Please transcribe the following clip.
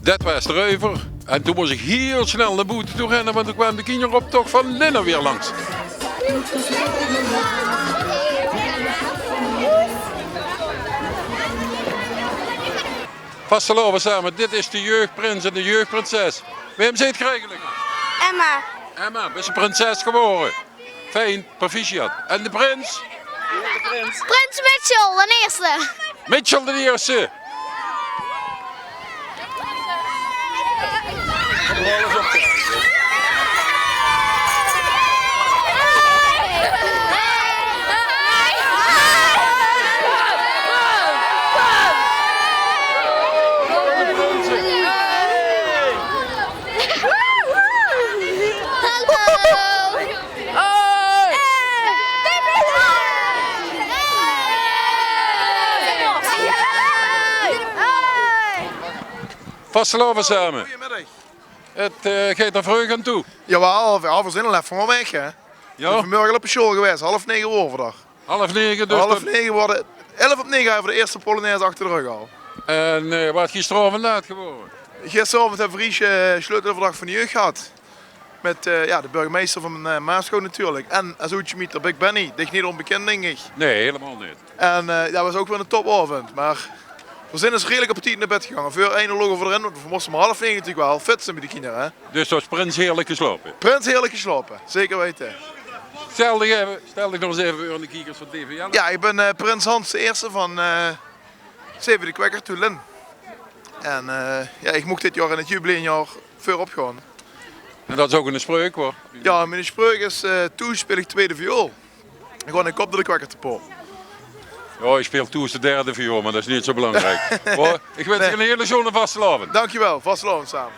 Dat was de Reuver. En toen moest ik heel snel naar boete toe rennen, want toen kwam de kinderoptocht van Linne weer langs. Vasteloven samen, dit is de jeugdprins en de jeugdprinses. Wem zit je eigenlijk? Emma. Emma, is een prinses geworden. Fijn, proficiat. En de prins? Prins Mitchell, de eerste. Mitchell de eerste. Vasteloven samen. Goedemiddag. Het gaat er vreugd aan toe. Jawel, we zijn al even weg hè. Ja? Vanmorgen op de show geweest, 8:30 overdag. 8:30 dus. 8:30 worden, 11:09 hebben we de eerste Polonaise achter de rug al. En wat gisteravond laat geworden? Gisteravond hebben we Riesje sleutelverdrag van de jeugd gehad. Met de burgemeester van Maasco natuurlijk. En Azoetje Mieter, Big Benny, dicht niet onbekend denk ik. Nee, helemaal niet. En dat was ook weer een topavond. Maar we zijn dus redelijk op het naar bed gegaan. Voor 1 logo voor erin, want we moesten om 8:30 natuurlijk wel fit zijn met die kinderen. Hè? Dus dat is Prins heerlijk geslopen. Prins heerlijk geslapen, zeker weten. Stel dich nog eens even aan de kiekers van TVL. Ja, ik ben Prins Hans de eerste van Zeven de Kwekker to Lin. En ik mocht dit jaar in het jubileumjaar voor opgaan. En dat is ook een spreuk hoor. Ja, mijn spreuk is toen speel ik tweede viool. En gewoon een kop door de Kwekker te poppen. Ja, je speelt toen de derde viool, maar dat is niet zo belangrijk. Hoor, ik wens je een hele schone vastelavond. Dankjewel, vastelavond samen.